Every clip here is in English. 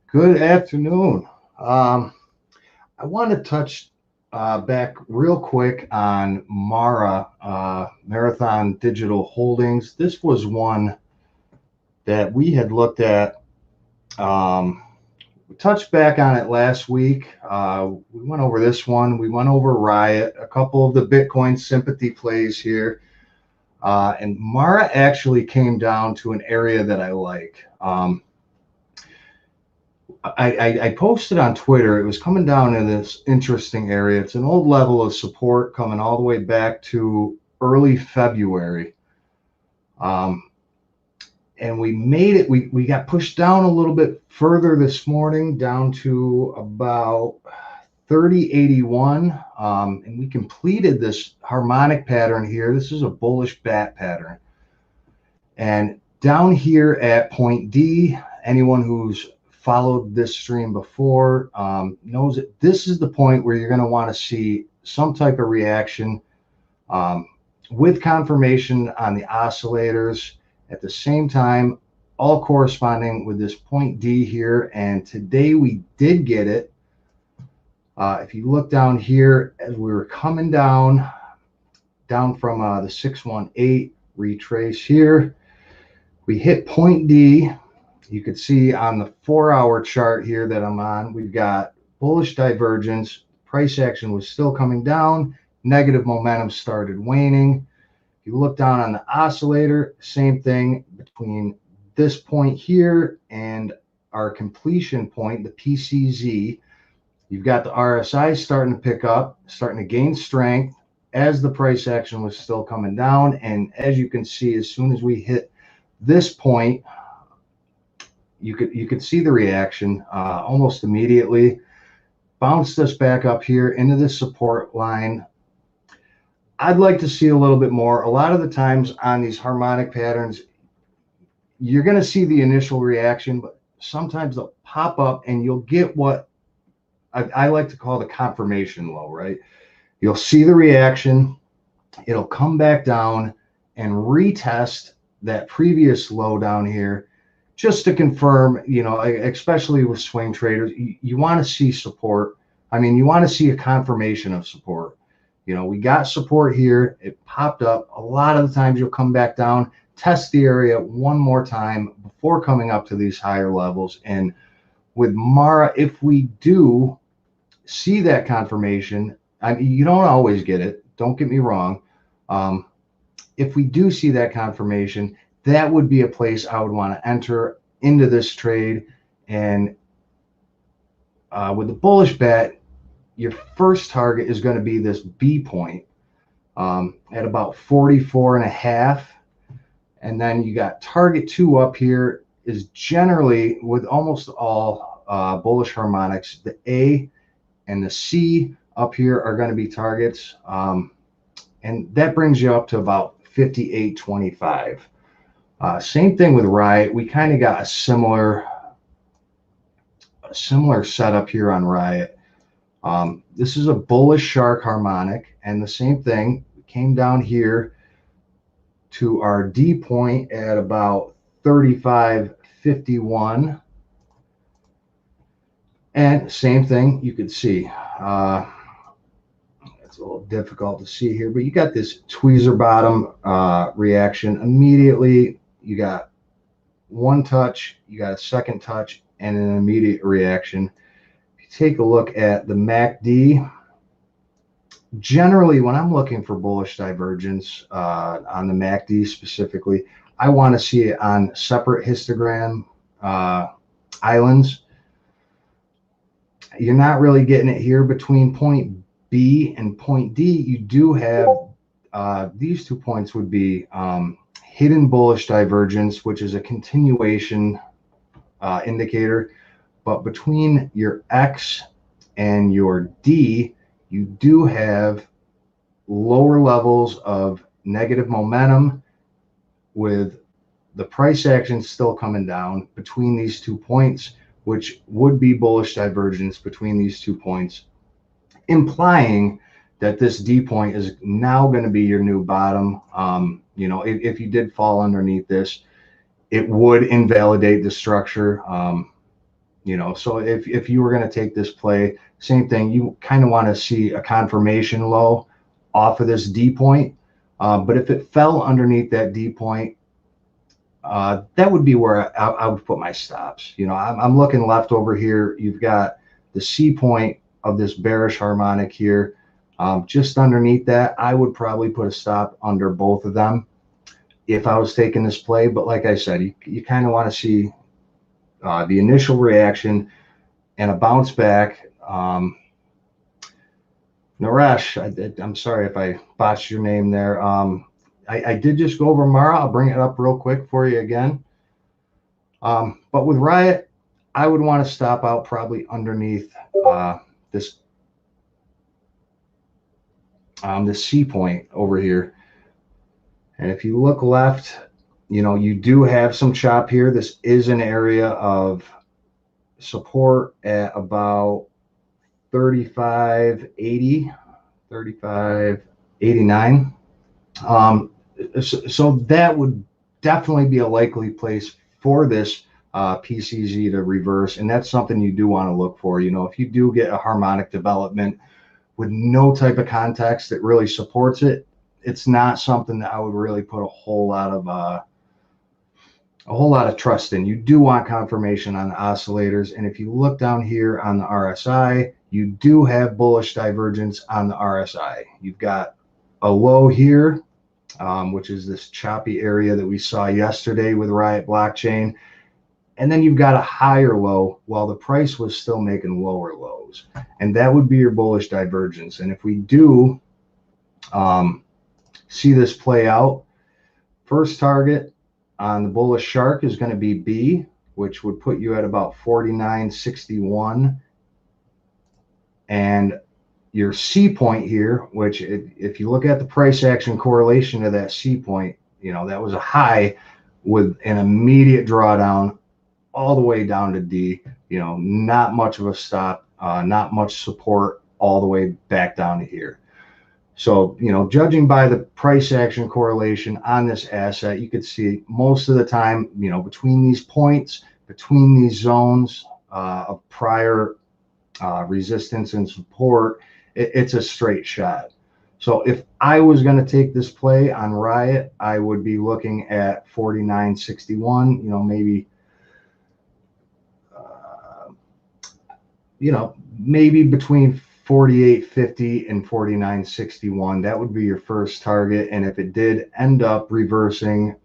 Good afternoon. I want to touch back real quick on Mara, Marathon Digital Holdings. This was one that we had looked at. We touched back on it last week. We went over this one. We went over Riot, a couple of the Bitcoin sympathy plays here. And Mara actually came down to an area that I like. I posted on Twitter. It was coming down in this interesting area. It's an old level of support coming all the way back to early February. And we made it. We got pushed down a little bit further this morning, down to about 3081. And we completed this harmonic pattern here. This is a bullish bat pattern. And down here at point D, anyone who's followed this stream before knows that this is the point where you're going to want to see some type of reaction with confirmation on the oscillators at the same time, all corresponding with this point D here. And today we did get it. If you look down here, as we were coming down from the 618 retrace here, we hit point D. You could see on the 4-hour chart here that I'm on, we've got bullish divergence. Price action was still coming down. Negative momentum started waning. If you look down on the oscillator, same thing between this point here and our completion point, the PCZ. You've got the RSI starting to pick up, starting to gain strength as the price action was still coming down. And as you can see, as soon as we hit this point, you could see the reaction almost immediately. Bounced us back up here into this support line. I'd like to see a little bit more. A lot of the times on these harmonic patterns, you're going to see the initial reaction, but sometimes they'll pop up and you'll get what I like to call the confirmation low, right? You'll see the reaction. It'll come back down and retest that previous low down here, just to confirm, especially with swing traders, you want to see support. I mean, you want to see a confirmation of support. We got support here. It popped up. A lot of the times you'll come back down, test the area one more time before coming up to these higher levels. And with Mara, if we do see that confirmation, you don't always get it. Don't get me wrong. If we do see that confirmation, that would be a place I would want to enter into this trade. And with the bullish bet, your first target is going to be this B point at about 44.5. And then you got target 2 up here is generally, with almost all bullish harmonics, the A and the C up here are going to be targets. And that brings you up to about 58.25. Same thing with Riot. We kind of got a similar setup here on Riot. This is a bullish shark harmonic, and the same thing, we came down here to our D point at about 35.51, and same thing you could see. It's a little difficult to see here, but you got this tweezer bottom reaction immediately. You got one touch, you got a second touch, and an immediate reaction. If you take a look at the MACD, generally when I'm looking for bullish divergence on the MACD specifically, I want to see it on separate histogram islands. You're not really getting it here between point B and point D. You do have these 2 points would be hidden bullish divergence, which is a continuation indicator. But between your X and your D, you do have lower levels of negative momentum with the price action still coming down between these 2 points, which would be bullish divergence between these 2 points, implying that this D point is now going to be your new bottom. If you did fall underneath this, it would invalidate the structure. So if you were going to take this play, same thing, you kind of want to see a confirmation low off of this D point. But if it fell underneath that D point, that would be where I would put my stops. I'm looking left over here. You've got the C point of this bearish harmonic here. Just underneath that, I would probably put a stop under both of them if I was taking this play. But like I said, you kind of want to see the initial reaction and a bounce back. Naresh, I'm sorry if I botched your name there. I did just go over Mara. I'll bring it up real quick for you again. But with Riot, I would want to stop out probably underneath this C point over here. And if you look left, you do have some chop here. This is an area of support at about 35.80, 35.89. So that would definitely be a likely place for this PCZ to reverse, and that's something you do want to look for. If you do get a harmonic development with no type of context that really supports it, it's not something that I would really put a whole lot of trust in. You do want confirmation on the oscillators, and if you look down here on the RSI, you do have bullish divergence on the RSI. You've got a low here, which is this choppy area that we saw yesterday with Riot blockchain. And then you've got a higher low while the price was still making lower lows. And that would be your bullish divergence. And if we do see this play out, first target on the bullish shark is going to be B, which would put you at about 49.61. And your C point here, which if you look at the price action correlation to that C point, that was a high with an immediate drawdown all the way down to D, not much of a stop, not much support all the way back down to here. So, judging by the price action correlation on this asset, you could see most of the time, between these points, between these zones of prior resistance and support, it's a straight shot. So if I was going to take this play on Riot, I would be looking at 49.61, maybe between 48.50 and 49.61. That would be your first target. And if it did end up reversing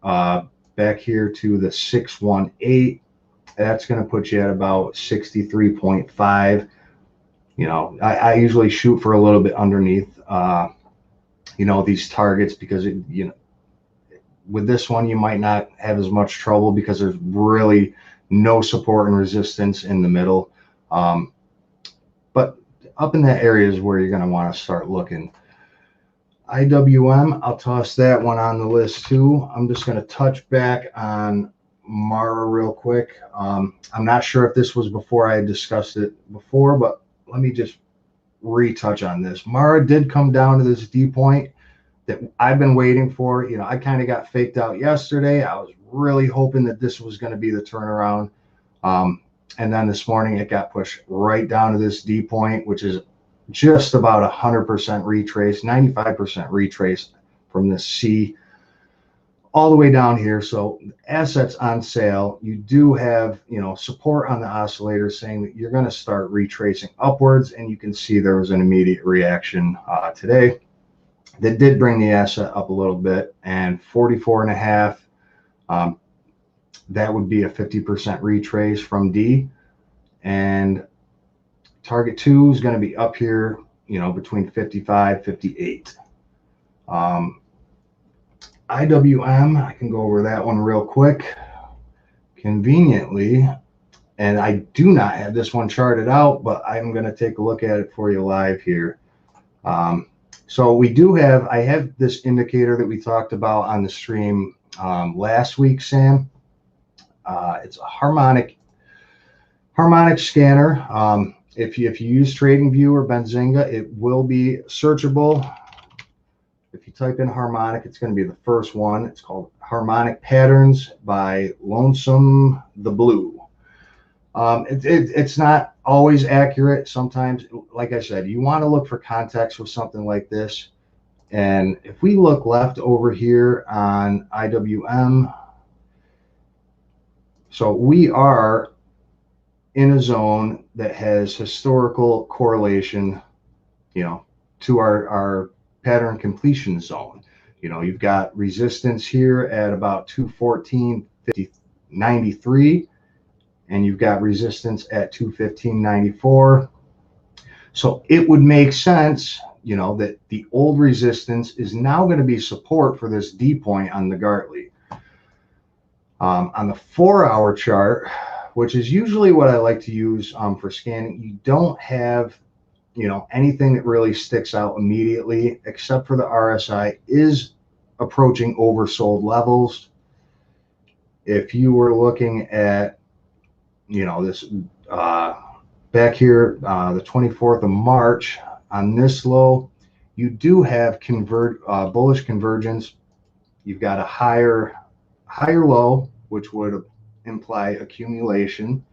back here to the 618, that's going to put you at about 63.5. I usually shoot for a little bit underneath, these targets, because with this one, you might not have as much trouble because there's really no support and resistance in the middle. But up in that area is where you're going to want to start looking. IWM, I'll toss that one on the list too. I'm just going to touch back on Mara real quick. I'm not sure if this was before I had discussed it before, but let me just retouch on this. Mara did come down to this D point that I've been waiting for. I kind of got faked out yesterday. I was really hoping that this was going to be the turnaround. And then this morning it got pushed right down to this D point, which is just about 100% retrace, 95% retrace from this C all the way down here. So assets on sale, you do have, support on the oscillator saying that you're going to start retracing upwards. And you can see there was an immediate reaction today that did bring the asset up a little bit, and 44.5. That would be a 50% retrace from D, and target 2 is going to be up here, between 55, 58. IWM, I can go over that one real quick, conveniently, and I do not have this one charted out, but I'm going to take a look at it for you live here. So I have this indicator that we talked about on the stream last week, Sam. It's a harmonic scanner. If you use TradingView or Benzinga, it will be searchable. If you type in harmonic, it's going to be the first one. It's called Harmonic Patterns by Lonesome the Blue. It's not always accurate. Sometimes, like I said, you want to look for context with something like this. And if we look left over here on IWM, so we are in a zone that has historical correlation, to our pattern completion zone. You've got resistance here at about 214.93, and you've got resistance at 215.94. So it would make sense, that the old resistance is now going to be support for this D point on the Gartley. On the 4-hour chart, which is usually what I like to use for scanning, you don't have, anything that really sticks out immediately, except for the RSI is approaching oversold levels. If you were looking at, this back here, the 24th of March, on this low, you do have bullish convergence. You've got a higher low, which would imply accumulation.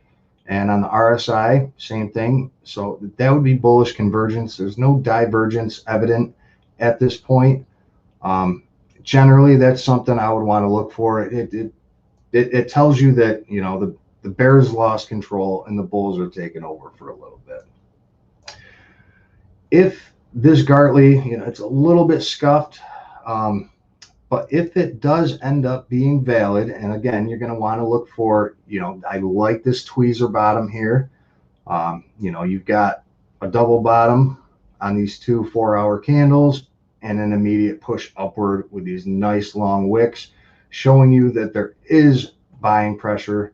And on the RSI, same thing. So that would be bullish convergence. There's no divergence evident at this point. Generally, that's something I would want to look for. It tells you that, the bears lost control and the bulls are taking over for a little bit. If this Gartley, it's a little bit scuffed, but if it does end up being valid, and again, you're going to want to look for, I like this tweezer bottom here. You've got a double bottom on these two 4-hour candles and an immediate push upward with these nice long wicks, showing you that there is buying pressure.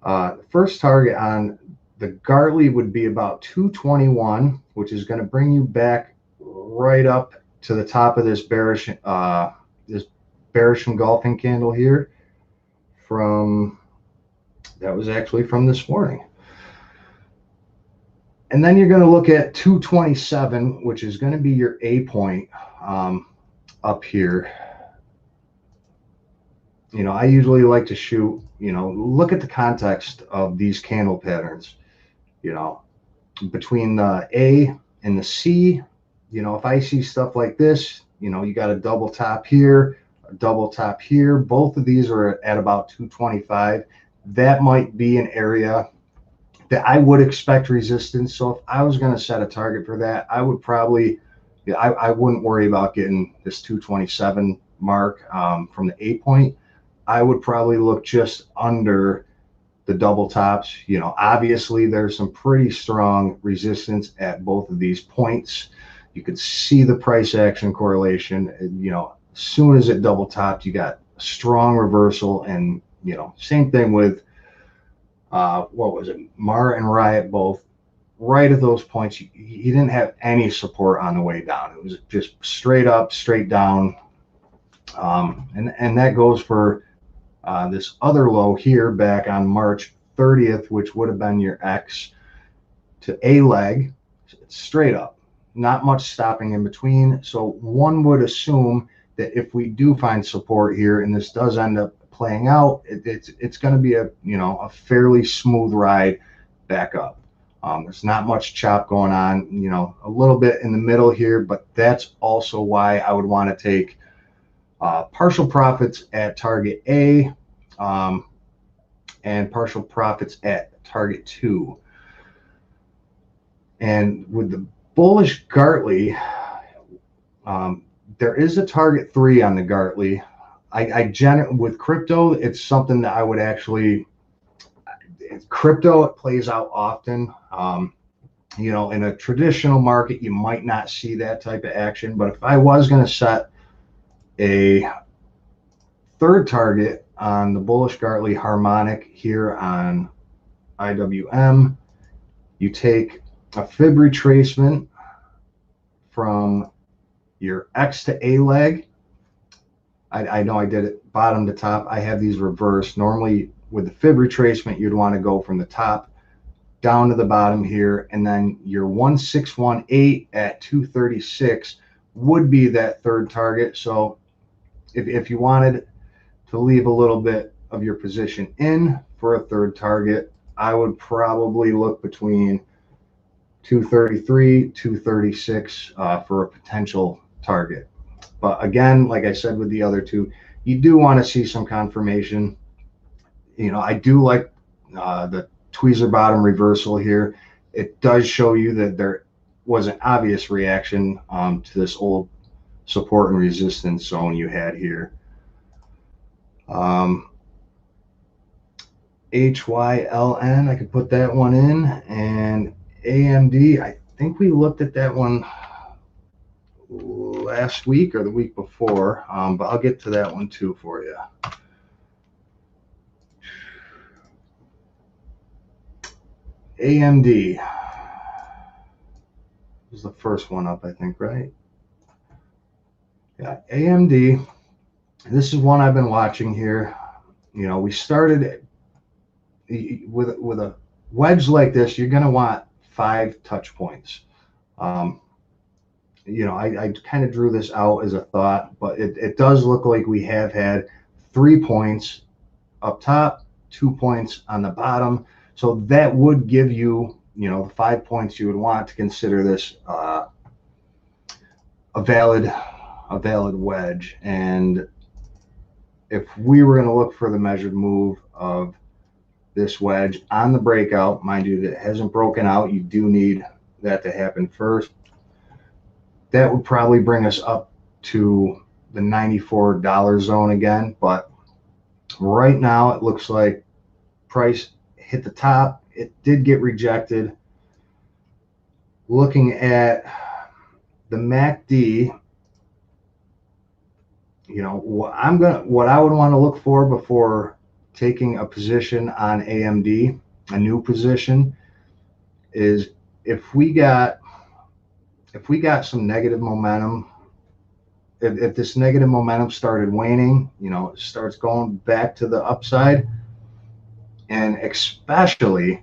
The first target on the Gartley would be about 221, which is going to bring you back right up to the top of this bearish engulfing candle here that was actually from this morning. And then you're going to look at 227, which is going to be your A point up here. I usually like to shoot, look at the context of these candle patterns, between the A and the C. If I see stuff like this, you got a double top here, a double top here. Both of these are at about 225. That might be an area that I would expect resistance. So if I was going to set a target for that, I would probably, I wouldn't worry about getting this 227 mark from the A point. I would probably look just under the double tops. Obviously there's some pretty strong resistance at both of these points. You could see the price action correlation. As soon as it double topped, you got a strong reversal. And, same thing with, what was it? Mara and Riot, both right at those points. You didn't have any support on the way down. It was just straight up, straight down. And that goes for this other low here back on March 30th, which would have been your X to A leg. It's straight up, not much stopping in between. So one would assume that if we do find support here and this does end up playing out, it's going to be a fairly smooth ride back up. There's not much chop going on, a little bit in the middle here, but that's also why I would want to take partial profits at target A and partial profits at target 2. And with the bullish Gartley, there is a target 3 on the Gartley. With crypto, it's something that I would actually, crypto, it plays out often. In a traditional market, you might not see that type of action. But if I was going to set a third target on the bullish Gartley Harmonic here on IWM, you take a fib retracement from your X to A leg. I know I did it bottom to top. I have these reversed. Normally with the fib retracement, you'd want to go from the top down to the bottom here, and then your 1618 at 236 would be that third target. So if you wanted to leave a little bit of your position in for a third target, I would probably look between 233, 236 for a potential target. But again, like I said with the other two, you do want to see some confirmation. You know, I do like the tweezer bottom reversal here. It does show you that there was an obvious reaction to this old support and resistance zone you had here. HYLN, I could put that one in, and AMD, I think we looked at that one last week or the week before, but I'll get to that one too for you. AMD was the first one up, I think, right? Yeah, AMD. This is one I've been watching here. You know, we started with a wedge like this. You're going to want 5 touch points. You know, I kind of drew this out as a thought, but it does look like we have had 3 points up top, 2 points on the bottom. So that would give you, you know, the 5 points you would want to consider this a valid wedge. And if we were going to look for the measured move of this wedge on the breakout, mind you, that it hasn't broken out, you do need that to happen first. That would probably bring us up to the $94 zone again. But right now it looks like price hit the top. It did get rejected. Looking at the MACD, you know, what I would want to look for before taking a position on AMD, a new position, is if we got some negative momentum, if this negative momentum started waning, you know, it starts going back to the upside, and especially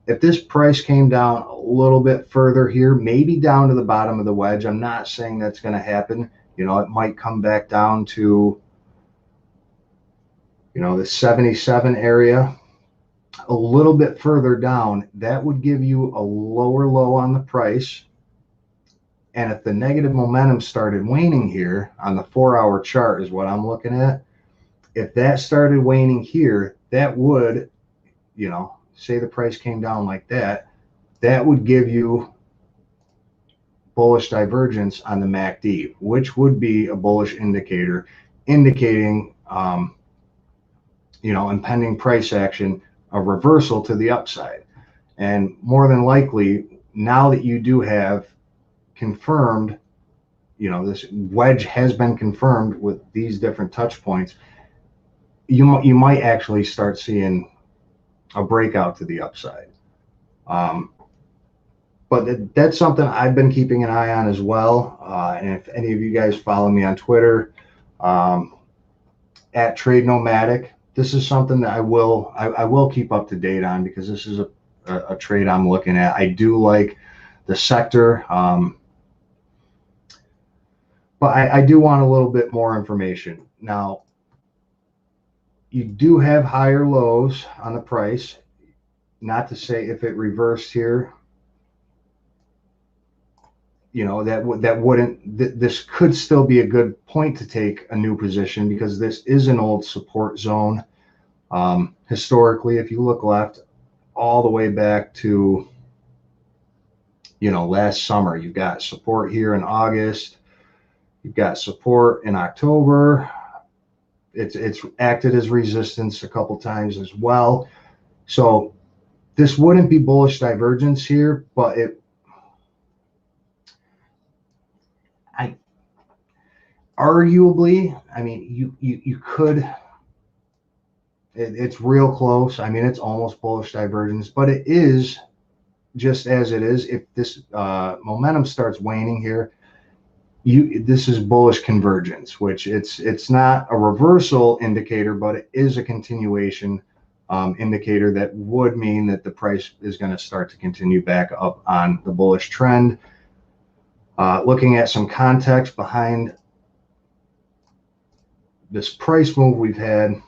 if this price came down a little bit further here, maybe down to the bottom of the wedge. I'm not saying that's going to happen. You know, it might come back down to, you know, the 77 area, a little bit further down. That would give you a lower low on the price. And if the negative momentum started waning here on the 4-hour chart is what I'm looking at, if that started waning here, that would, you know, say the price came down like that, that would give you bullish divergence on the MACD, which would be a bullish indicator, indicating, you know, impending price action, a reversal to the upside. And more than likely, now that you do have confirmed, you know, this wedge has been confirmed with these different touch points, you might actually start seeing a breakout to the upside. But that's something I've been keeping an eye on as well. And if any of you guys follow me on Twitter, at Trade Nomadic, this is something that I will keep up to date on, because this is a trade I'm looking at. I do like the sector, but I do want a little bit more information. Now, you do have higher lows on the price. Not to say if it reversed here, you know, this could still be a good point to take a new position, because this is an old support zone. Historically, if you look left all the way back to, you know, last summer, you've got support here in August, you've got support in October. It's acted as resistance a couple times as well. So this wouldn't be bullish divergence here, but arguably, I mean, you could, it's real close. I mean, it's almost bullish divergence, but it is just as it is. If this momentum starts waning here, this is bullish convergence, which it's not a reversal indicator, but it is a continuation indicator that would mean that the price is going to start to continue back up on the bullish trend. Looking at some context behind this price move we've had,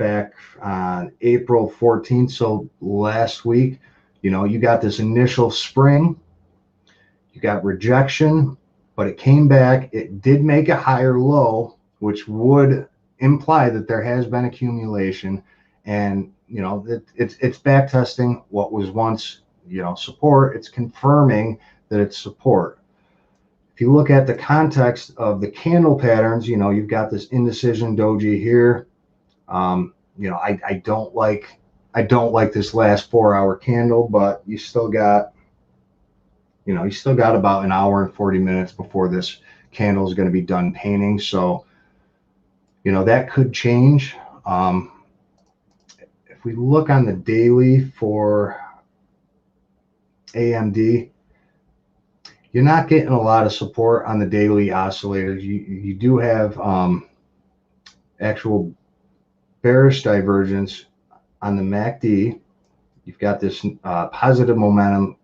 back on April 14th, so last week, you know, you got this initial spring, you got rejection, but it came back. It did make a higher low, which would imply that there has been accumulation, and you know, it's back testing what was once, you know, support. It's confirming that it's support. If you look at the context of the candle patterns, you know, you've got this indecision doji here. You know, I don't like this last 4-hour candle, but you still got, you know, you still got about an hour and 40 minutes before this candle is going to be done painting. So, you know, that could change. If we look on the daily for AMD, you're not getting a lot of support on the daily oscillators. You do have actual bearish divergence on the MACD. You've got this positive momentum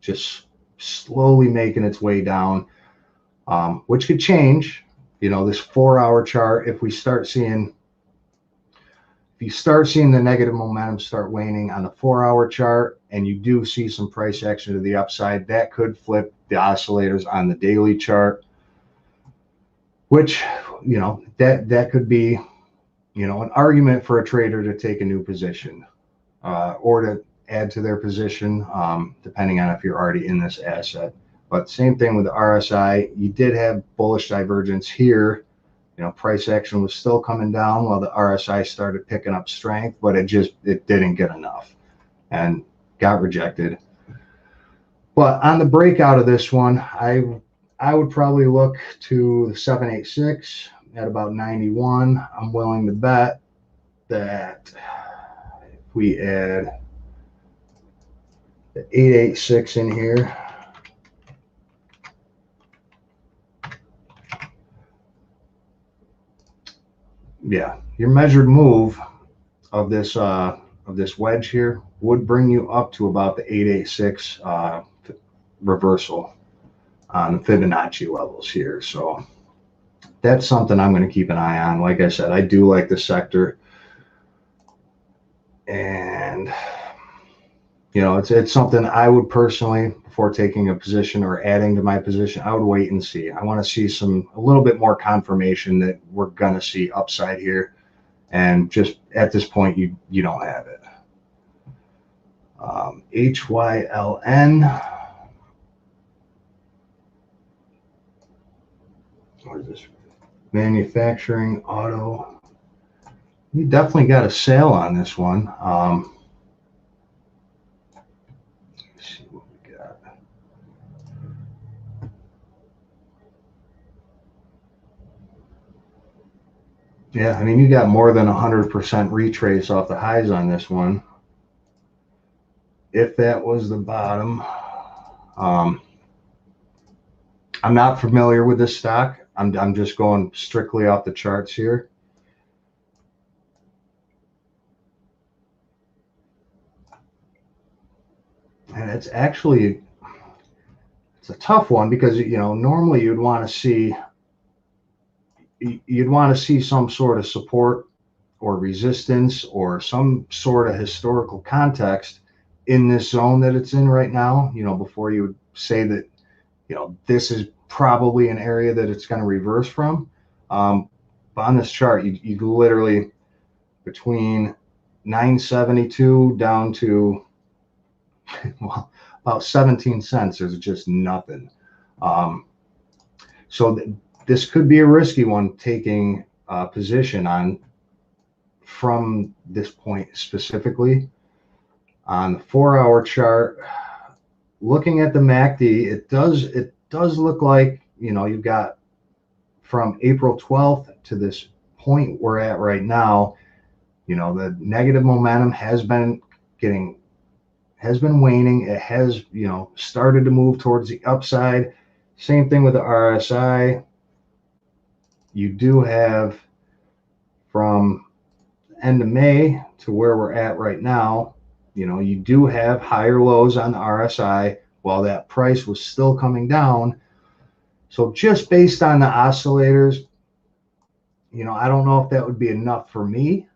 just slowly making its way down, which could change. You know, this 4-hour chart, if you start seeing the negative momentum start waning on the 4-hour chart, and you do see some price action to the upside, that could flip the oscillators on the daily chart, which, you know, that could be, you know, an argument for a trader to take a new position or to add to their position, depending on if you're already in this asset. But same thing with the RSI. You did have bullish divergence here. You know, price action was still coming down while the RSI started picking up strength, but it didn't get enough and got rejected. But on the breakout of this one, I would probably look to the 786 at about 91. I'm willing to bet that if we add the 886 in here, yeah, your measured move of this wedge here would bring you up to about the 886 reversal on the Fibonacci levels here. So that's something I'm going to keep an eye on. Like I said, I do like the sector, and you know, it's something I would personally, before taking a position or adding to my position, I would wait and see. I want to see a little bit more confirmation that we're going to see upside here, and just at this point, you don't have it. HYLN. What is this? Manufacturing, auto. You definitely got a sale on this one. Let's see what we got. Yeah, I mean, you got more than 100% retrace off the highs on this one. If that was the bottom, I'm not familiar with this stock. I'm just going strictly off the charts here. And it's a tough one, because, you know, normally you'd want to see some sort of support or resistance or some sort of historical context in this zone that it's in right now, you know, before you would say that, you know, this is probably an area that it's going to reverse from. But on this chart, you literally, between 972 down to, well, about 17 cents, there's just nothing. So this could be a risky one, taking a position on from this point specifically. On the 4-hour chart, looking at the MACD, it does look like, you know, you've got from April 12th to this point we're at right now, you know, the negative momentum has been waning. It has, you know, started to move towards the upside. Same thing with the RSI. You do have, from end of May to where we're at right now, you know, you do have higher lows on the RSI while that price was still coming down. So just based on the oscillators, you know, I don't know if that would be enough for me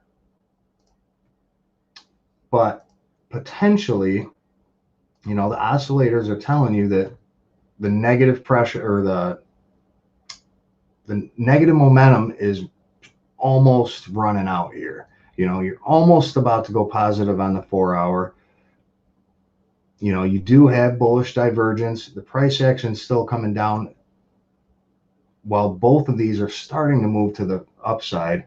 but potentially, the oscillators are telling you that the negative pressure or the negative momentum is almost running out here. You're almost about to go positive on the 4-hour. You do have bullish divergence. The price action is still coming down while both of these are starting to move to the upside.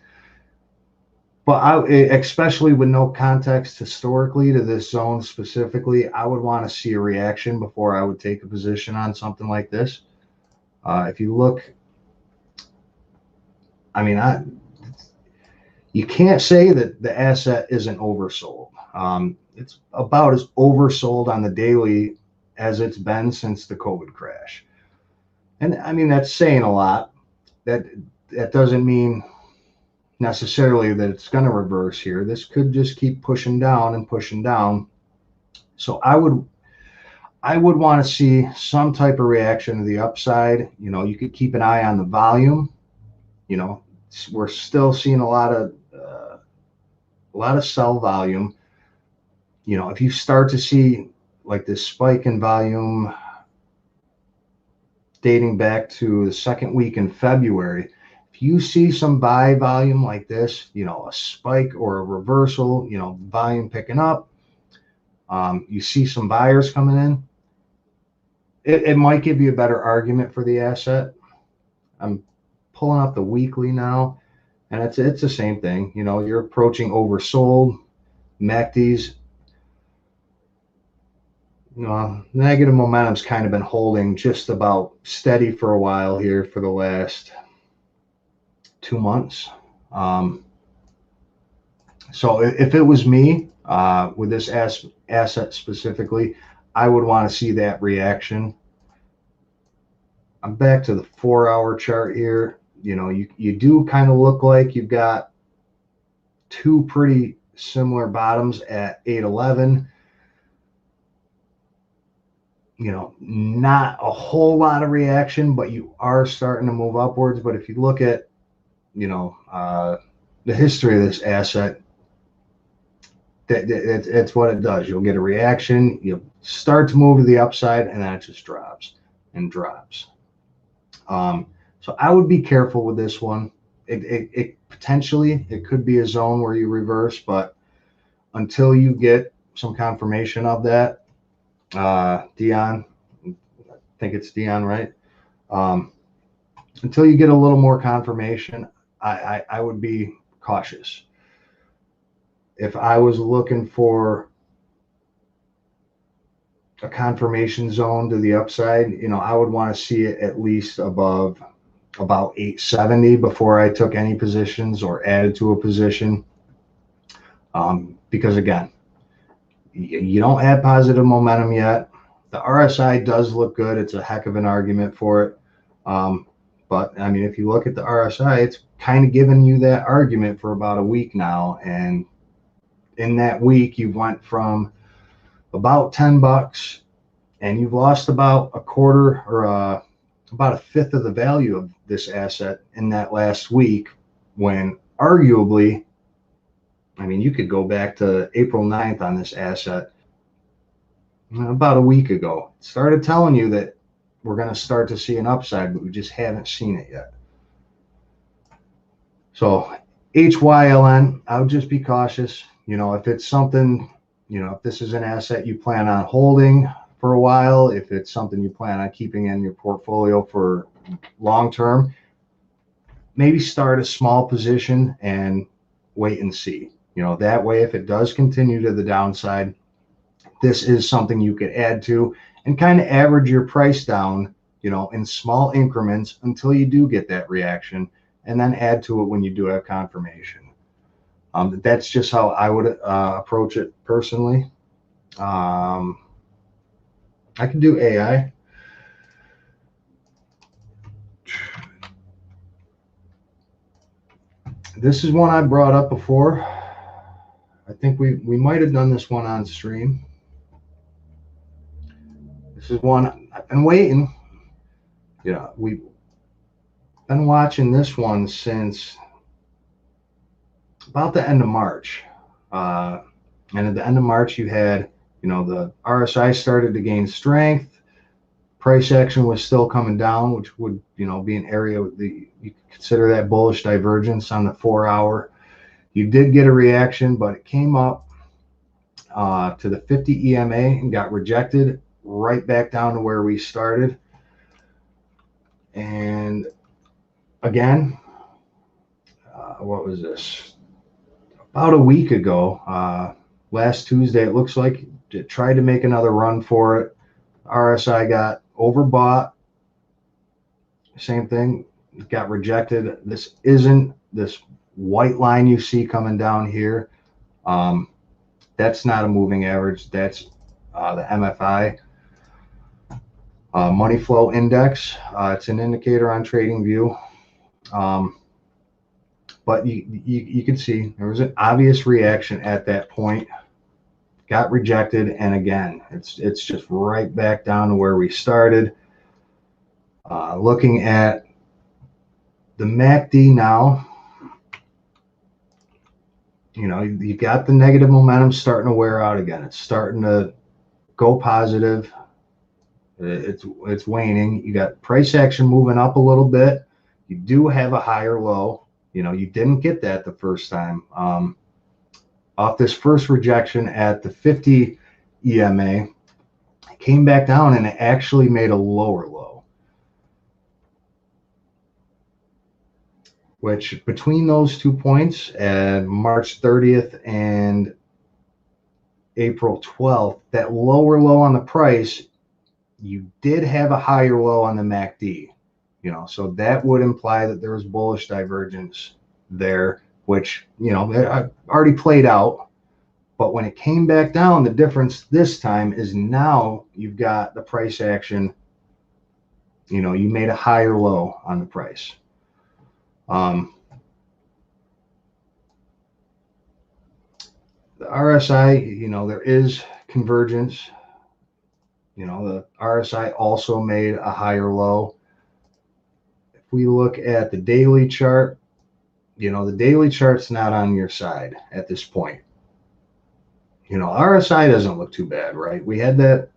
But especially with no context historically to this zone specifically, I would want to see a reaction before I would take a position on something like this. If you look, you can't say that the asset isn't oversold. It's about as oversold on the daily as it's been since the COVID crash. And that's saying a lot. That doesn't mean necessarily that it's going to reverse here. This could just keep pushing down and pushing down. So I would want to see some type of reaction to the upside. You could keep an eye on the volume. We're still seeing a lot of sell volume. If you start to see like this spike in volume dating back to the second week in February, if you see some buy volume like this, a spike or a reversal, volume picking up, you see some buyers coming in, it might give you a better argument for the asset. I'm pulling up the weekly now, and it's the same thing. You're approaching oversold. MACD's, negative momentum's kind of been holding just about steady for a while here for the last 2 months. So if it was me with this asset specifically, I would want to see that reaction. I'm back to the 4-hour chart here. You do kind of look like you've got two pretty similar bottoms at 811. Not a whole lot of reaction, but you are starting to move upwards. But if you look at, the history of this asset, that's what it does. You'll get a reaction, you'll start to move to the upside, and then it just drops and drops. So I would be careful with this one. It potentially, it could be a zone where you reverse, but until you get some confirmation of that, Dion, I think it's Dion, right? Until you get a little more confirmation, I would be cautious. If I was looking for a confirmation zone to the upside, I would want to see it at least above about 870 before I took any positions or added to a position. Because again, you don't have positive momentum yet. The RSI does look good. It's a heck of an argument for it. But if you look at the RSI, it's kind of giving you that argument for about a week now. And in that week, you went from about $10 and you've lost about a quarter or about a fifth of the value of this asset in that last week, when arguably, you could go back to April 9th on this asset about a week ago. It started telling you that we're going to start to see an upside, but we just haven't seen it yet. So HYLN, I would just be cautious. If it's something, if this is an asset you plan on holding for a while, if it's something you plan on keeping in your portfolio for long term, maybe start a small position and wait and see. That way, if it does continue to the downside, this is something you could add to and kind of average your price down, in small increments until you do get that reaction, and then add to it when you do have confirmation. That's just how I would approach it personally. I can do AI. This is one I brought up before. I think we might have done this one on stream. This is one I've been waiting. We've been watching this one since about the end of March. And at the end of March, you had, the RSI started to gain strength. Price action was still coming down, which would, be an area you could consider that bullish divergence on the 4-hour. You did get a reaction, but it came up to the 50 EMA and got rejected right back down to where we started. And again, what was this? About a week ago, last Tuesday, it looks like it tried to make another run for it. RSI got overbought. Same thing, it got rejected. This isn't this white line you see coming down here. That's not a moving average. That's the MFI money flow index. It's an indicator on TradingView. But you can see there was an obvious reaction at that point, got rejected, and again, it's just right back down to where we started. Looking at the MACD now, you got the negative momentum starting to wear out again. It's starting to go positive. It's waning. You got price action moving up a little bit. You do have a higher low. You didn't get that the first time. Off this first rejection at the 50 EMA, it came back down and it actually made a lower low. Which between those 2 points at March 30th and April 12th, that lower low on the price, you did have a higher low on the MACD. So that would imply that there was bullish divergence there, which, already played out. But when it came back down, the difference this time is now you've got the price action, you made a higher low on the price. The RSI, there is convergence. The RSI also made a higher low. If we look at the daily chart, the daily chart's not on your side at this point. RSI doesn't look too bad, right? We had that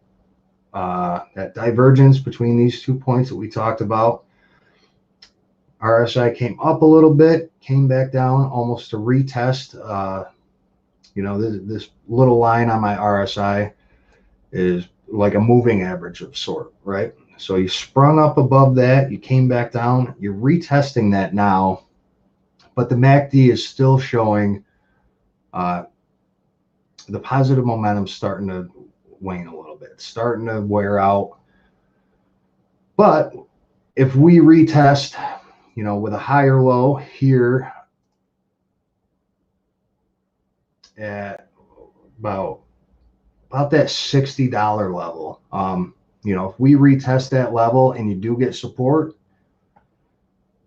divergence between these 2 points that we talked about. RSI came up a little bit, came back down almost to retest. This little line on my RSI is like a moving average of sort, right? So you sprung up above that, you came back down, you're retesting that now, but the MACD is still showing the positive momentum starting to wane a little bit, starting to wear out. But if we retest, with a higher low here at about that $60 level, if we retest that level and you do get support,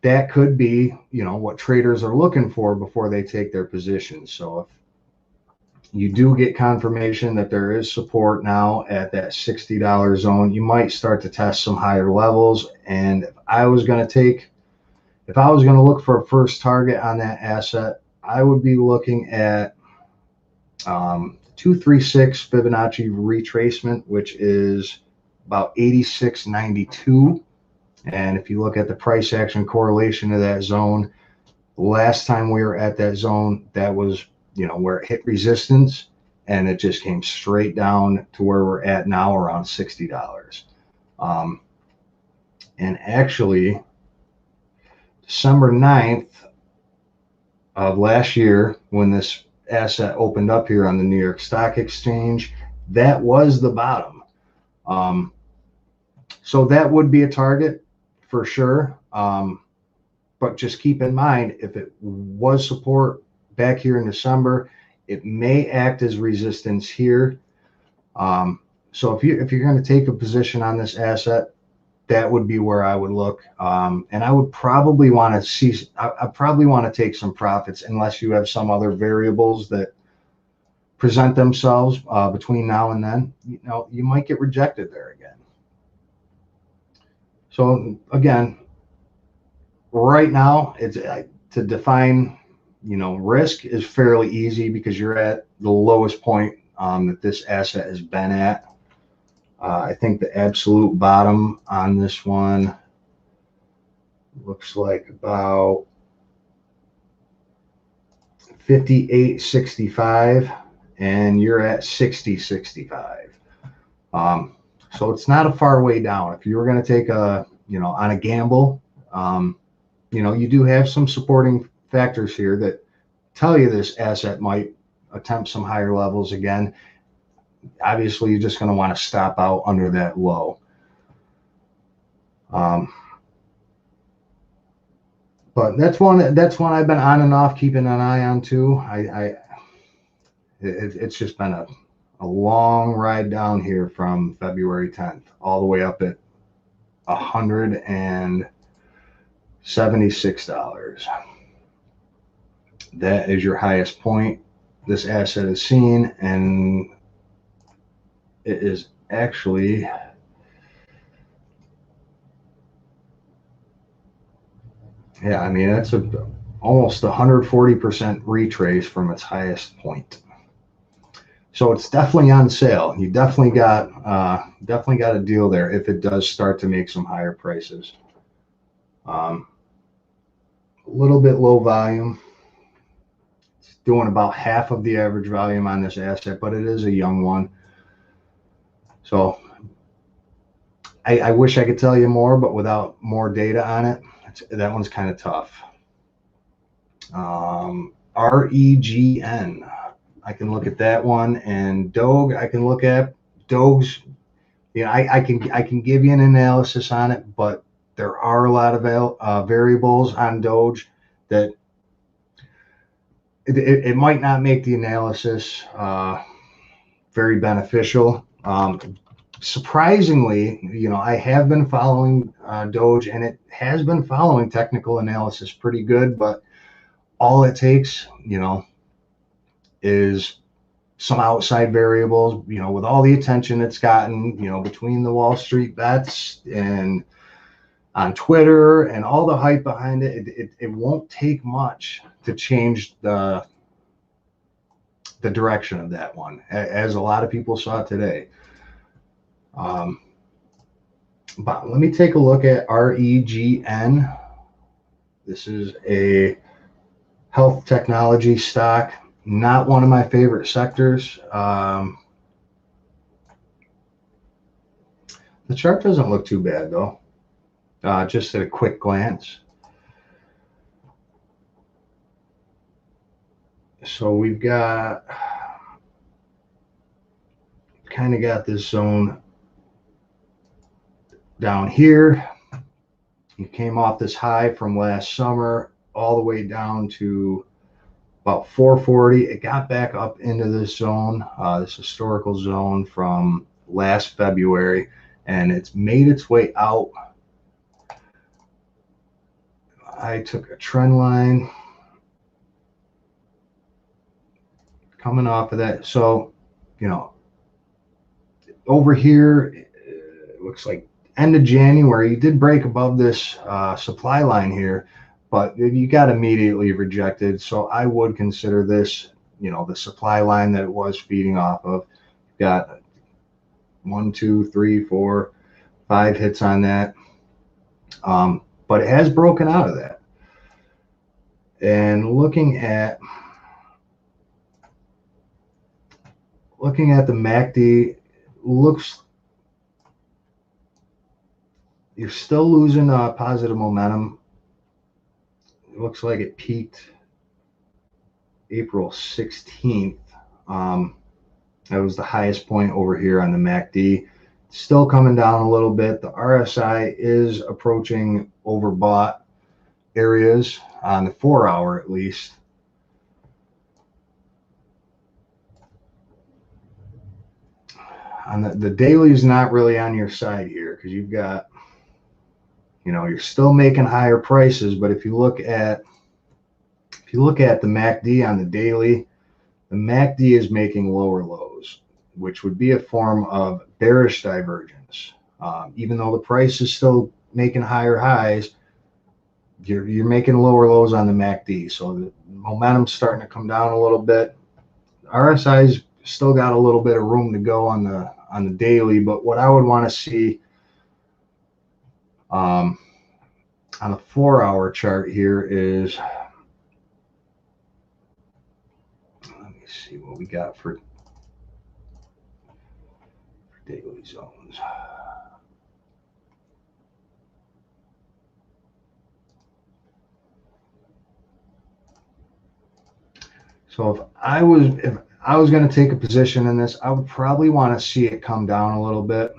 that could be, what traders are looking for before they take their positions. So if you do get confirmation that there is support now at that $60 zone, you might start to test some higher levels. And if I was going to look for a first target on that asset, I would be looking at 236 Fibonacci retracement, which is about 86.92. And if you look at the price action correlation of that zone, last time we were at that zone, that was, where it hit resistance, and it just came straight down to where we're at now, around $60. And actually, December 9th of last year, when this asset opened up here on the New York Stock Exchange, that was the bottom. So that would be a target for sure. But just keep in mind, if it was support back here in December, it may act as resistance here. So if you're going to take a position on this asset, that would be where I would look. And I would probably want to take some profits, unless you have some other variables that present themselves between now and then. You might get rejected there again. So again, right now, it's to define risk is fairly easy because you're at the lowest point that this asset has been at. I think the absolute bottom on this one looks like about 58.65, and you're at 60.65. So it's not a far way down. If you were going to take on a gamble, you do have some supporting factors here that tell you this asset might attempt some higher levels again. Obviously, you're just going to want to stop out under that low. But that's one I've been on and off keeping an eye on too. It's just been a long ride down here from February 10th all the way up at $176. That is your highest point this asset has seen, and it is actually that's almost 140% retrace from its highest point. So it's definitely on sale. You definitely got a deal there if it does start to make some higher prices. A little bit low volume. It's doing about half of the average volume on this asset, but it is a young one. So I wish I could tell you more, but without more data on it, that one's kind of tough. REGN, I can look at that one, and Doge, I can look at Doge's. I can give you an analysis on it, but there are a lot of variables on Doge that it might not make the analysis very beneficial. Surprisingly, I have been following Doge, and it has been following technical analysis pretty good, but all it takes, is some outside variables, with all the attention it's gotten, between the Wall Street bets and on Twitter and all the hype behind it, it won't take much to change the direction of that one, as a lot of people saw today. But let me take a look at REGN. This is a health technology stock, not one of my favorite sectors. The chart doesn't look too bad though, just at a quick glance. So we've kind of got this zone down here. You came off this high from last summer all the way down to about 440. It got back up into this zone, this historical zone from last February, and it's made its way out. I took a trend line coming off of that. So, over here, it looks like end of January, you did break above this supply line here, but you got immediately rejected. So I would consider this, the supply line that it was feeding off of. Got 1, 2, 3, 4, 5 hits on that. But it has broken out of that. And looking at the MACD, you're still losing positive momentum. It looks like it peaked April 16th. That was the highest point over here on the MACD. Still coming down a little bit. The RSI is approaching overbought areas on the 4-hour at least. On the daily is not really on your side here, because you've got, you're still making higher prices, but if you look at the MACD on the daily, the MACD is making lower lows, which would be a form of bearish divergence. Even though the price is still making higher highs, you're making lower lows on the MACD. So the momentum's starting to come down a little bit. RSI's still got a little bit of room to go on the daily, but what I would want to see on a 4-hour chart here is, let me see what we got for daily zones. So if I was going to take a position in this, I would probably want to see it come down a little bit.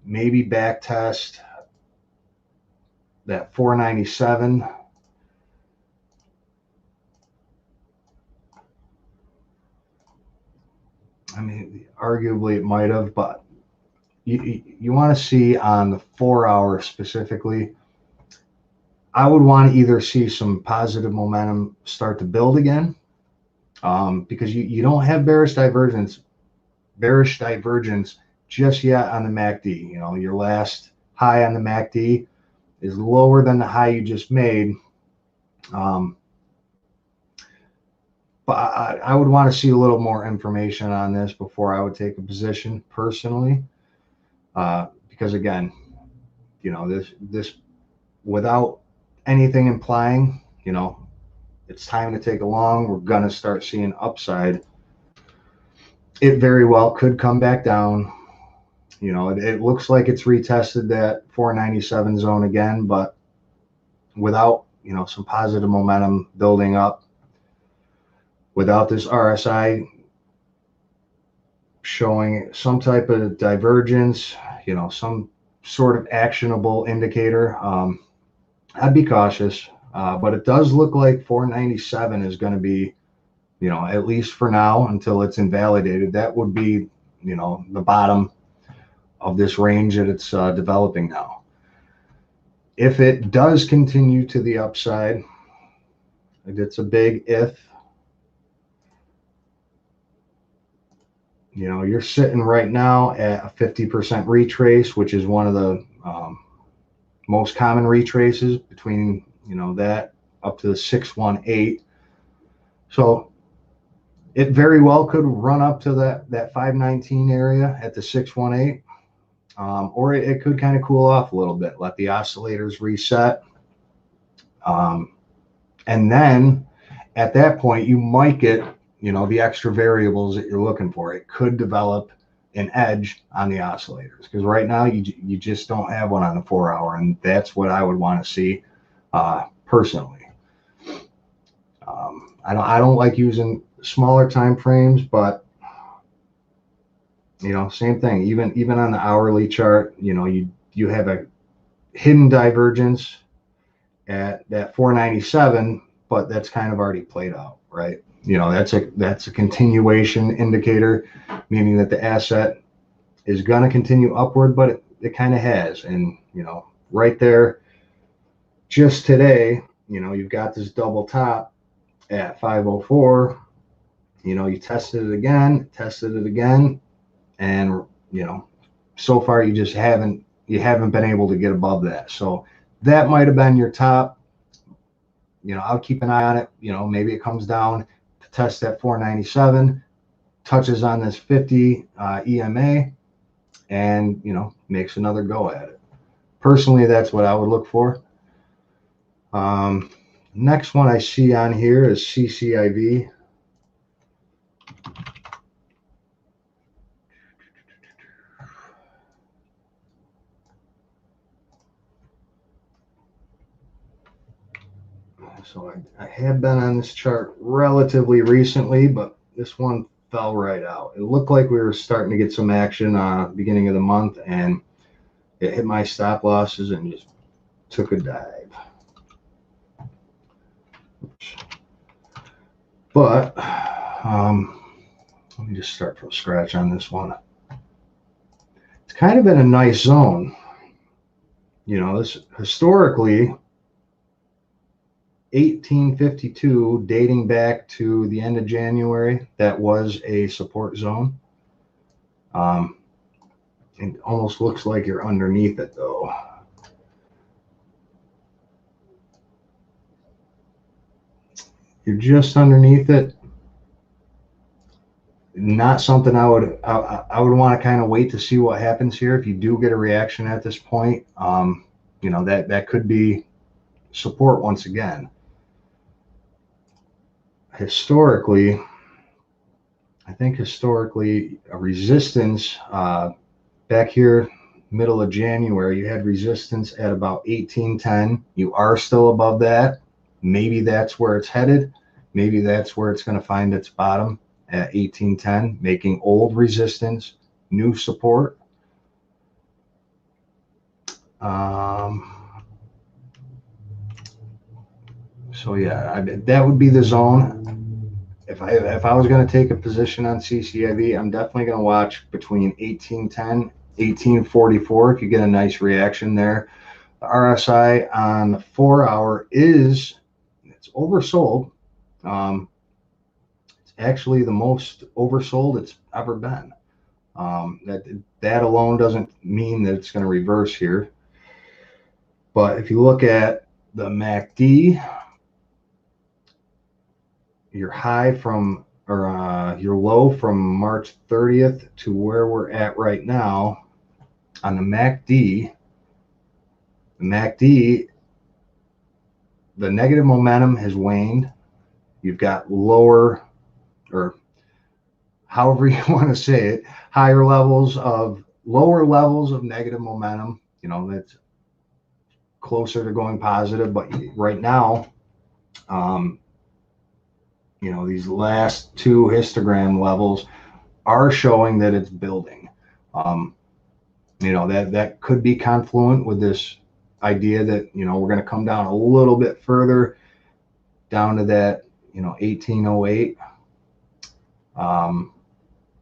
Maybe back test that 497. I mean, arguably it might have, but you want to see on the 4-hour specifically. I would want to either see some positive momentum start to build again, because you don't have bearish divergence just yet on the MACD. You know, your last high on the MACD is lower than the high you just made. But I would want to see a little more information on this before I would take a position personally, because again, you know, this without anything implying, you know, it's time to take a long. We're gonna start seeing upside. It very well could come back down. You know, it looks like it's retested that 497 zone again, but without, you know, some positive momentum building up, without this RSI showing some type of divergence, you know, some sort of actionable indicator, I'd be cautious. But it does look like 497 is going to be, you know, at least for now until it's invalidated, that would be, you know, the bottom of this range that it's developing now. If it does continue to the upside, it's a big if. You know, you're sitting right now at a 50% retrace, which is one of the most common retraces between, you know, that up to the 618. So it very well could run up to that 519 area at the 618, or it could kind of cool off a little bit, let the oscillators reset. And then at that point, you might get, you know, the extra variables that you're looking for. It could develop an edge on the oscillators, because right now you just don't have one on the 4-hour, and that's what I would want to see personally. I don't like using smaller time frames, but you know, same thing. Even on the hourly chart, you know, you have a hidden divergence at that 497, but that's kind of already played out, right? You know, that's a continuation indicator, meaning that the asset is going to continue upward, but it kind of has. And, you know, right there, just today, you know, you've got this double top at 504. You know, you tested it again, and, you know, so far you just haven't been able to get above that. So that might have been your top. You know, I'll keep an eye on it. You know, maybe it comes down to test that 497, touches on this 50 EMA, and, you know, makes another go at it. Personally, that's what I would look for. Next one I see on here is CCIV. So I have been on this chart relatively recently, but this one fell right out. It looked like we were starting to get some action beginning of the month, and it hit my stop losses and just took a dive. But let me just start from scratch on this one. It's kind of in a nice zone. You know, this historically, 1852, dating back to the end of January, that was a support zone. It almost looks like you're underneath it though. You're just underneath it. Not something I would want to kind of wait to see what happens here. If you do get a reaction at this point, you know, that could be support once again. Historically, I think historically a resistance back here middle of January, you had resistance at about 1810. You are still above that. Maybe that's where it's headed. Maybe that's where it's going to find its bottom at 1810, making old resistance new support. So yeah, that would be the zone. If I was going to take a position on CCIV, I'm definitely going to watch between 1810, 1844 if you get a nice reaction there. The RSI on the 4 hour it's oversold. It's actually the most oversold it's ever been. That alone doesn't mean that it's going to reverse here. But if you look at the MACD, your high from, or your low from March 30th to where we're at right now on the MACD, the negative momentum has waned. You've got lower, or however you want to say it, lower levels of negative momentum. You know, that's closer to going positive. But right now, you know, these last two histogram levels are showing that it's building. You know, that could be confluent with this idea that, you know, we're going to come down a little bit further down to that, you know, 1808.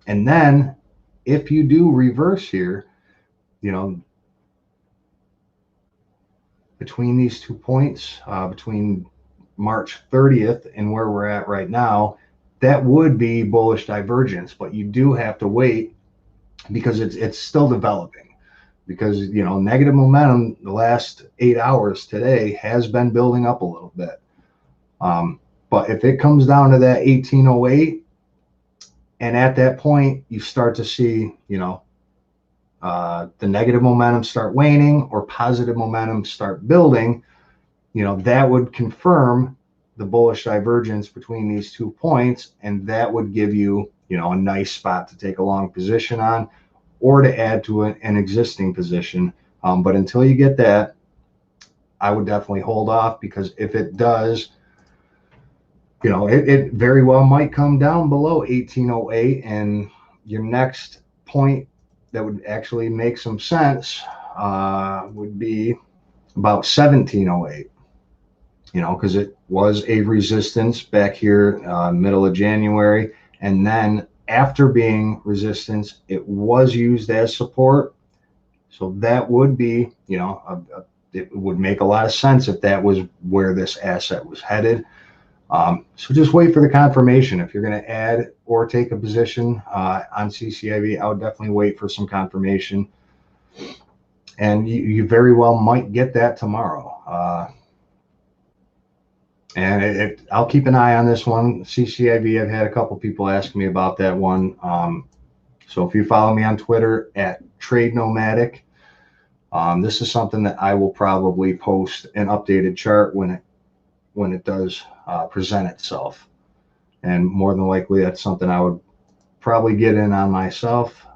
And then if you do reverse here, you know, between these 2 points, between March 30th and where we're at right now, that would be bullish divergence. But you do have to wait because it's still developing. Because, you know, negative momentum the last 8 hours today has been building up a little bit. But if it comes down to that 1808, and at that point you start to see, you know, the negative momentum start waning or positive momentum start building, you know, that would confirm the bullish divergence between these 2 points, and that would give you, you know, a nice spot to take a long position on or to add to an existing position. But until you get that, I would definitely hold off, because if it does, you know, it very well might come down below 1808, and your next point that would actually make some sense would be about 1708. You know, because it was a resistance back here middle of January, and then after being resistance, it was used as support. So that would be, you know, it would make a lot of sense if that was where this asset was headed. So just wait for the confirmation. If you're going to add or take a position on CCIV, I would definitely wait for some confirmation. And you very well might get that tomorrow. And I'll keep an eye on this one. CCIV, I've had a couple people ask me about that one. So if you follow me on Twitter at Trade Nomadic, this is something that I will probably post an updated chart when it does present itself. And more than likely, that's something I would probably get in on myself,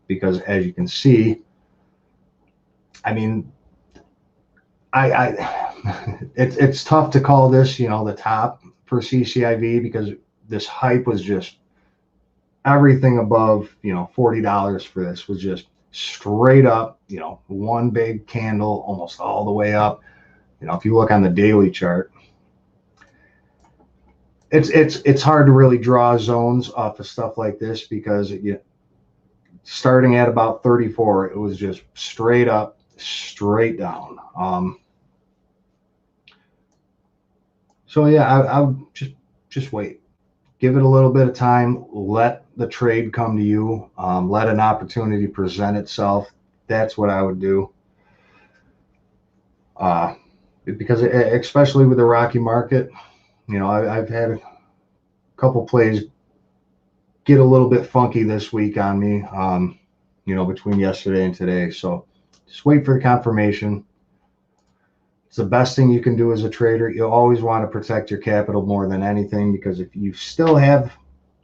because as you can see, I mean, it's tough to call this, you know, the top for CCIV, because this hype was just everything above, you know, $40 for this was just straight up, you know, one big candle almost all the way up. You know, if you look on the daily chart, it's hard to really draw zones off of stuff like this, because starting at about 34, it was just straight up, straight down. So yeah, I would just wait. Give it a little bit of time. Let the trade come to you. Let an opportunity present itself. That's what I would do. Because especially with the rocky market, You know, I've had a couple plays get a little bit funky this week on me, you know, between yesterday and today. So just wait for the confirmation. It's the best thing you can do as a trader. You always want to protect your capital more than anything, because if you still have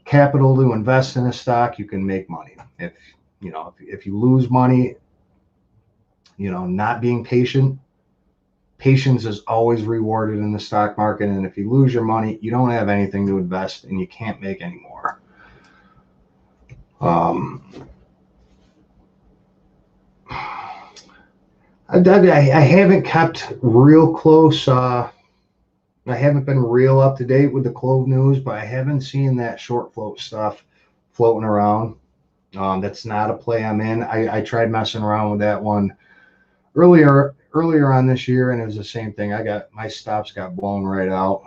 capital to invest in a stock, you can make money. If you know, if you lose money, you know, not being patient, patience is always rewarded in the stock market. And if you lose your money, you don't have anything to invest and you can't make any more. I haven't kept real close. I haven't been real up to date with the Clove news, but I haven't seen that short float stuff floating around. That's not a play I'm in. I tried messing around with that one earlier on this year, and it was the same thing. My stops got blown right out.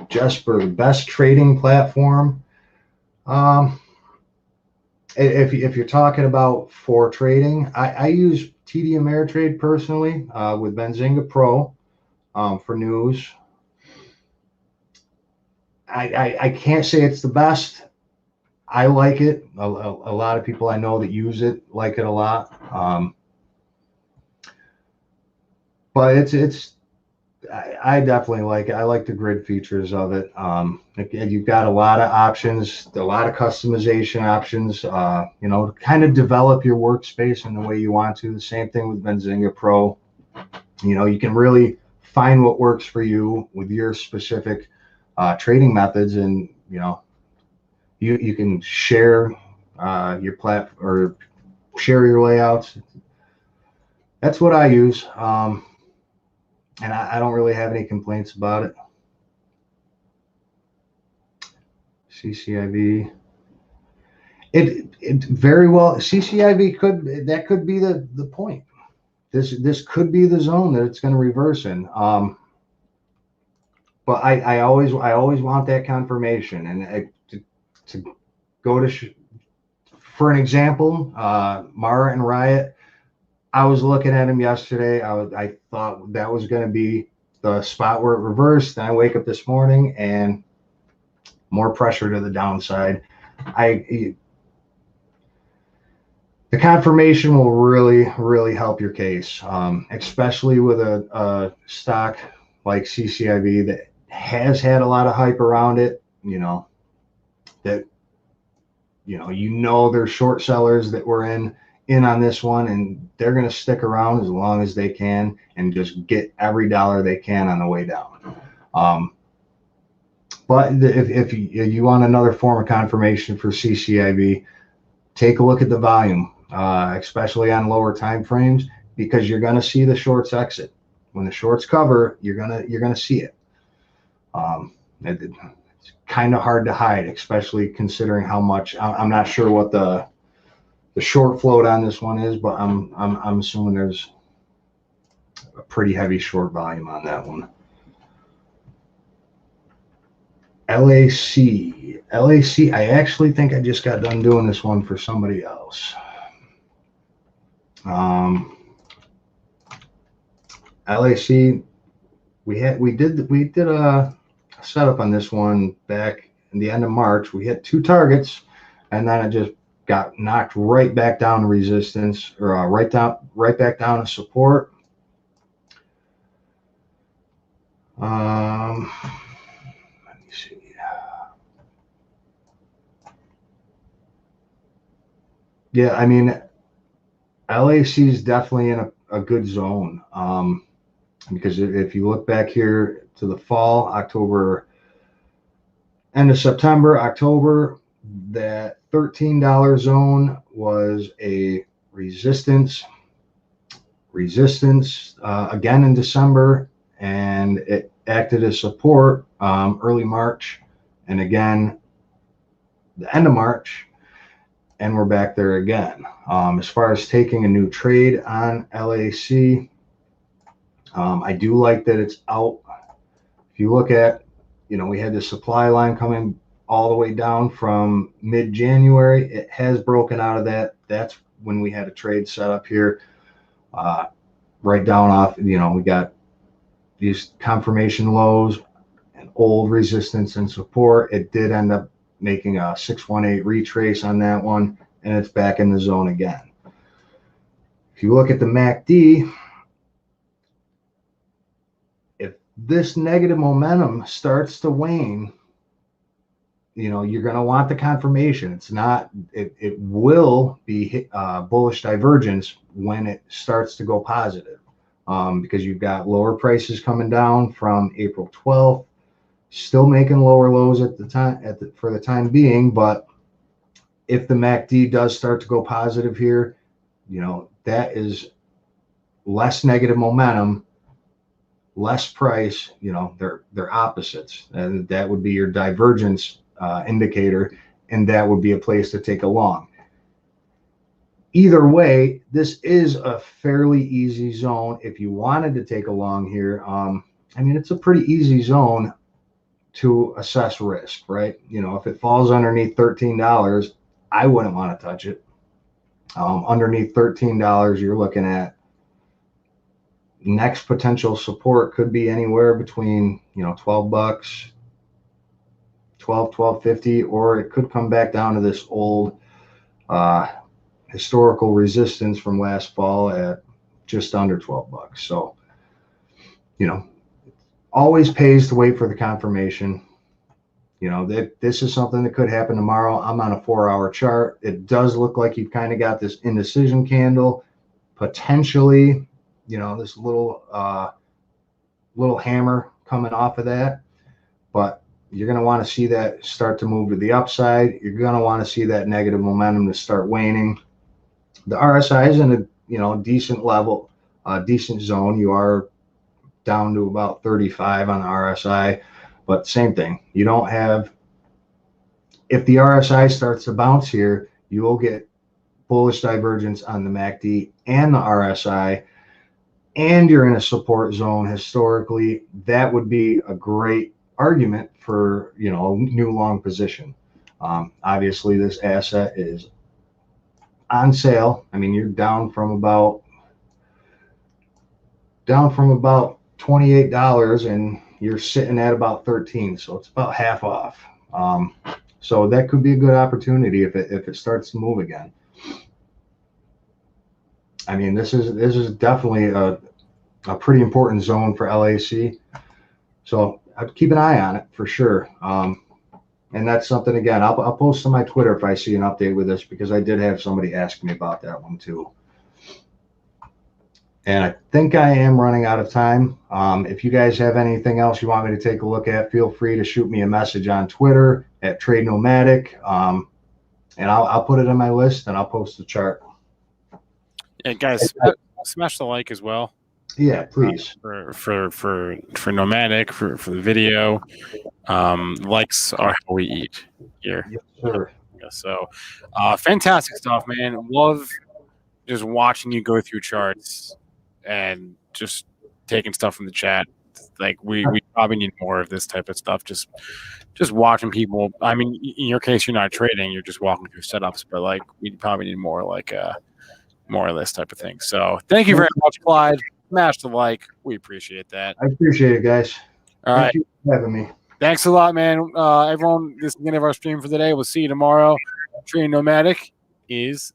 Just for the best trading platform, if you're talking about for trading, I use TD Ameritrade personally with Benzinga Pro for news. I can't say it's the best. I like it. A lot of people I know that use it like it a lot. But I definitely like it. I like the grid features of it. You've got a lot of options, a lot of customization options, you know, to kind of develop your workspace in the way you want to. The same thing with Benzinga Pro. You know, you can really find what works for you with your specific trading methods, and, you know, you can share your platform or share your layouts. That's what I use. And I don't really have any complaints about it. CCIV. It very well, CCIV could be the point. This could be the zone that it's going to reverse in. But I always want that confirmation, and to go to for an example, Mara and Riot. I was looking at him yesterday. I thought that was going to be the spot where it reversed. Then I wake up this morning and more pressure to the downside. The confirmation will really help your case, especially with a stock like CCIV that has had a lot of hype around it. You know, that there's short sellers that were in on this one, and they're going to stick around as long as they can and just get every dollar they can on the way down. But if you want another form of confirmation for CCIV, take a look at the volume, especially on lower time frames, because you're going to see the shorts exit. When the shorts cover, you're gonna see it. It's kind of hard to hide, especially considering how much. I'm not sure what the short float on this one is, but I'm assuming there's a pretty heavy short volume on that one. LAC, I actually think I just got done doing this one for somebody else. LAC, we did a setup on this one back in the end of March. We hit 2 targets, and then it just got knocked right back down to resistance, or right back down to support. Let me see. Yeah, I mean, LAC is definitely in a good zone, because if you look back here to the fall, October, end of September, October, that $13 zone was a resistance again in December, and it acted as support early March, and again the end of March, and we're back there again. As far as taking a new trade on LAC, I do like that it's out. If you look at, we had the supply line coming all the way down from mid-January. It has broken out of that. That's when we had a trade set up here, right down off. We got, these confirmation lows and old resistance and support. It did end up making a 618 retrace on that one, and it's back in the zone again. If you look at the MACD, if this negative momentum starts to wane, you know, you're going to want the confirmation. It's not, it will be bullish divergence when it starts to go positive, because you've got lower prices coming down from April 12th, still making lower lows at the time, for the time being. But if the MACD does start to go positive here, you know, that is less negative momentum, less price. You know, they're opposites, and that would be your divergence indicator, and that would be a place to take a long. Either way, this is a fairly easy zone if you wanted to take a long here. I mean, it's a pretty easy zone to assess risk, right? You know, if it falls underneath $13, I wouldn't want to touch it. Underneath $13, you're looking at next potential support could be anywhere between, you know, $12, $12.50, or it could come back down to this old historical resistance from last fall at just under $12. So, you know, always pays to wait for the confirmation. You know, that this is something that could happen tomorrow. I'm on a 4-hour chart. It does look like you've kind of got this indecision candle, potentially, you know, this little hammer coming off of that, but you're going to want to see that start to move to the upside. You're going to want to see that negative momentum to start waning. The RSI is in a, you know, decent level, decent zone. You are down to about 35 on the RSI, but same thing. You don't have, if the RSI starts to bounce here, you will get bullish divergence on the MACD and the RSI, and you're in a support zone historically. That would be a great argument for, you know, a new long position. Obviously this asset is on sale. I mean, you're down from about $28 and you're sitting at about 13, so it's about half off. So that could be a good opportunity if it starts to move again. I mean, this is definitely a pretty important zone for LAC, so I'd keep an eye on it for sure. And that's something, again, I'll post on my Twitter if I see an update with this, because I did have somebody ask me about that one too. And I think I am running out of time. If you guys have anything else you want me to take a look at, feel free to shoot me a message on Twitter at Trade Nomadic, and I'll put it on my list and I'll post the chart. And guys, smash the like as well. Yeah, please. For Nomadic, for the video. Likes are how we eat here. Yes, sir. So fantastic stuff, man. Love just watching you go through charts and just taking stuff from the chat. Like we probably need more of this type of stuff. Just watching people. I mean, in your case, you're not trading, you're just walking through setups, but like we probably need more like more of this type of thing. So thank you very much, Clyde. Smash the like. We appreciate that. I appreciate it, guys. All right. Thank you for having me. Thanks a lot, man. Everyone, this is the end of our stream for the day. We'll see you tomorrow. Trading Nomadic is